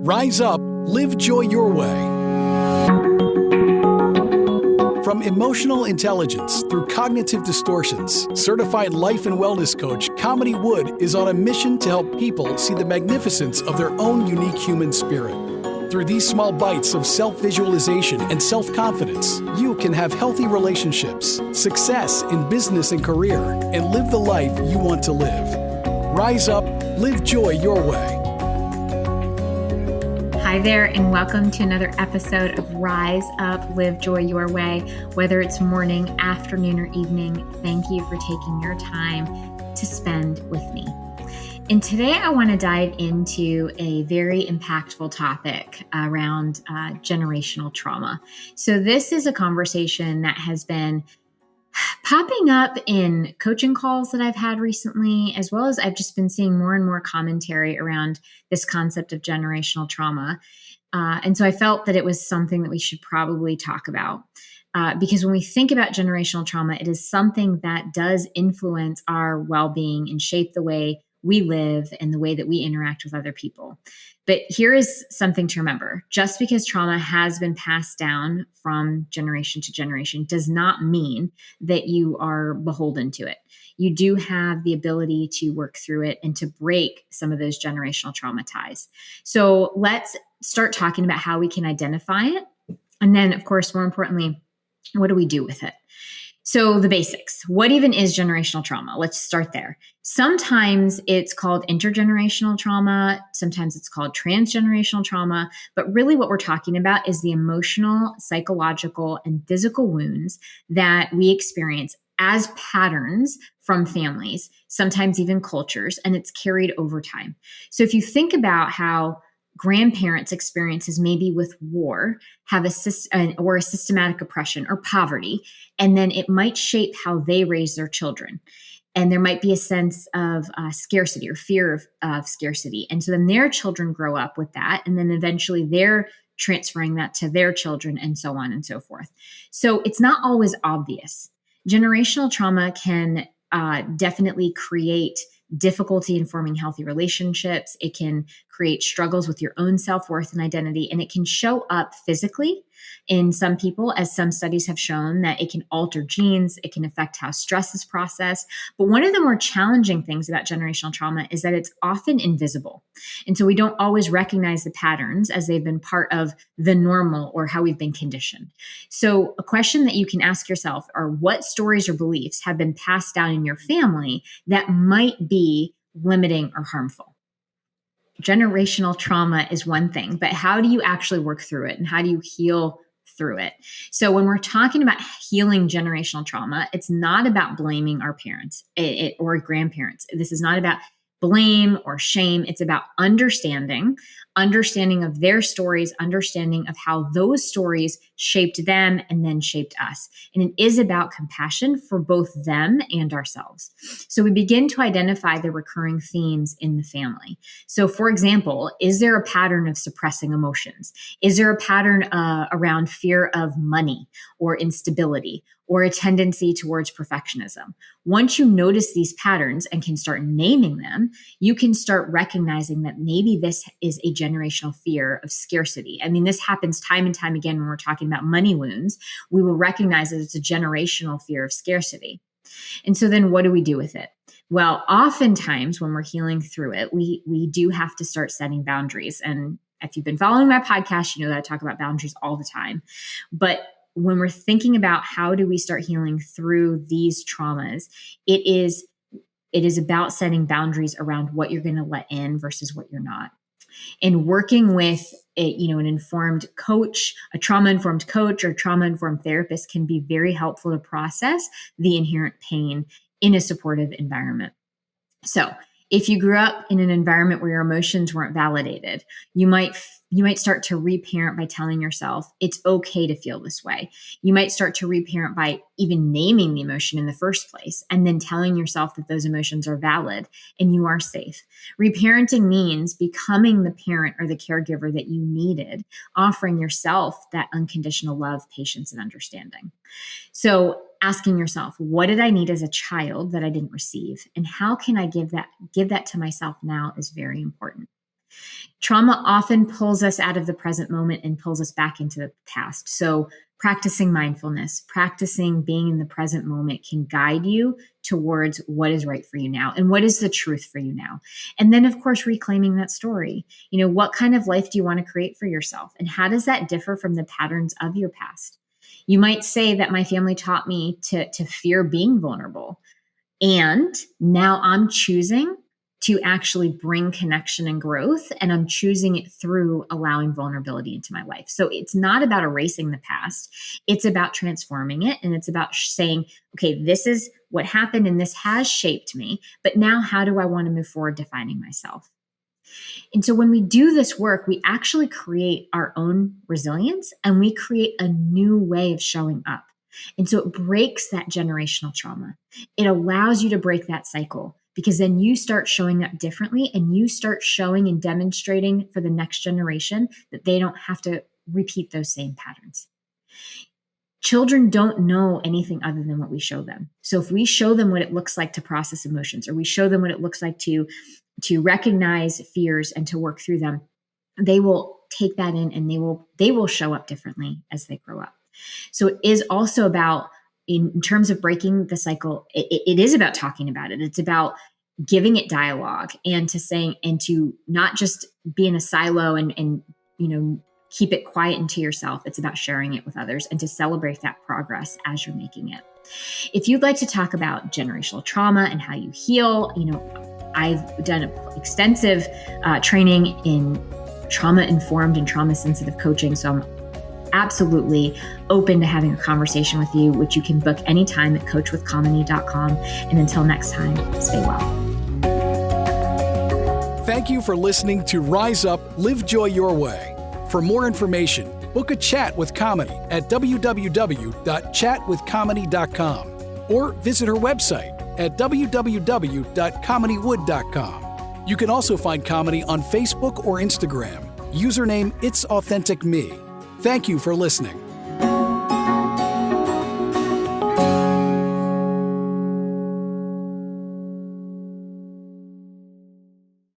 Rise up, live joy your way. From emotional intelligence through cognitive distortions, certified life and wellness coach Kamini Wood is on a mission to help people see the magnificence of their own unique human spirit. Through these small bites of self-visualization and self-confidence, you can have healthy relationships, success in business and career, and live the life you want to live. Rise up, live joy your way. Hi there, and welcome to another episode of Rise Up, Live Joy Your Way. Whether it's morning, afternoon, or evening, thank you for taking your time to spend with me. And today I want to dive into a very impactful topic around generational trauma. So this is a conversation that has been popping up in coaching calls that I've had recently, as well as I've just been seeing more and more commentary around this concept of generational trauma. And so I felt that it was something that we should probably talk about. Because when we think about generational trauma, it is something that does influence our well-being and shape the way we live and the way that we interact with other people. But here is something to remember. Just because trauma has been passed down from generation to generation does not mean that you are beholden to it. You do have the ability to work through it and to break some of those generational trauma ties. So let's start talking about how we can identify it. And then, of course, more importantly, what do we do with it? So the basics. What even is generational trauma? Let's start there. Sometimes it's called intergenerational trauma. Sometimes it's called transgenerational trauma. But really what we're talking about is the emotional, psychological, and physical wounds that we experience as patterns from families, sometimes even cultures, and it's carried over time. So if you think about how grandparents' experiences maybe with war have a systematic oppression or poverty, and then it might shape how they raise their children. And there might be a sense of scarcity or fear of scarcity. And so then their children grow up with that, and then eventually they're transferring that to their children and so on and so forth. So it's not always obvious. Generational trauma can definitely create difficulty in forming healthy relationships. It can create struggles with your own self-worth and identity, and it can show up physically in some people, as some studies have shown that it can alter genes, it can affect how stress is processed. But one of the more challenging things about generational trauma is that it's often invisible. And so we don't always recognize the patterns as they've been part of the normal or how we've been conditioned. So a question that you can ask yourself are, what stories or beliefs have been passed down in your family that might be limiting or harmful? Generational trauma is one thing, but how do you actually work through it and how do you heal through it? So when we're talking about healing generational trauma, it's not about blaming our parents or grandparents. This is not about blame or shame. It's about understanding of their stories, understanding of how those stories shaped them and then shaped us. And it is about compassion for both them and ourselves. So we begin to identify the recurring themes in the family. So for example, is there a pattern of suppressing emotions? Is there a pattern around fear of money or instability or a tendency towards perfectionism? Once you notice these patterns and can start naming them, you can start recognizing that maybe this is a generational fear of scarcity. I mean, this happens time and time again when we're talking about money wounds. We will recognize that it's a generational fear of scarcity. And so then what do we do with it? Well, oftentimes when we're healing through it, we do have to start setting boundaries. And if you've been following my podcast, you know that I talk about boundaries all the time. But when we're thinking about how do we start healing through these traumas, it is about setting boundaries around what you're going to let in versus what you're not. And working with an informed coach, a trauma-informed coach or trauma-informed therapist can be very helpful to process the inherent pain in a supportive environment. So if you grew up in an environment where your emotions weren't validated, you might start to reparent by telling yourself it's okay to feel this way. You might start to reparent by even naming the emotion in the first place and then telling yourself that those emotions are valid and you are safe. Reparenting means becoming the parent or the caregiver that you needed, offering yourself that unconditional love, patience, and understanding. So asking yourself, what did I need as a child that I didn't receive? And how can I give that to myself now is very important. Trauma often pulls us out of the present moment and pulls us back into the past. So practicing mindfulness, practicing being in the present moment can guide you towards what is right for you now and what is the truth for you now. And then, of course, reclaiming that story. What kind of life do you want to create for yourself? And how does that differ from the patterns of your past? You might say that my family taught me to fear being vulnerable. And now I'm choosing to actually bring connection and growth, and I'm choosing it through allowing vulnerability into my life. So it's not about erasing the past. It's about transforming it. And it's about saying, okay, this is what happened and this has shaped me, but now how do I want to move forward defining myself? And so when we do this work, we actually create our own resilience and we create a new way of showing up. And so it breaks that generational trauma. It allows you to break that cycle, because then you start showing up differently and you start showing and demonstrating for the next generation that they don't have to repeat those same patterns. Children don't know anything other than what we show them. So if we show them what it looks like to process emotions, or we show them what it looks like to recognize fears and to work through them, they will take that in and they will show up differently as they grow up. So it is also about, in terms of breaking the cycle, it is about talking about it. It's about giving it dialogue and to not just be in a silo and keep it quiet into yourself. It's about sharing it with others and to celebrate that progress as you're making it. If you'd like to talk about generational trauma and how you heal, I've done extensive training in trauma-informed and trauma-sensitive coaching. So I'm absolutely open to having a conversation with you, which you can book anytime at coachwithkamini.com. And until next time, stay well. Thank you for listening to Rise Up, Live Joy Your Way. For more information, book a chat with Kamini at www.chatwithkamini.com or visit her website at www.kaminiwood.com. You can also find Kamini on Facebook or Instagram. Username It's Authentic Me. Thank you for listening.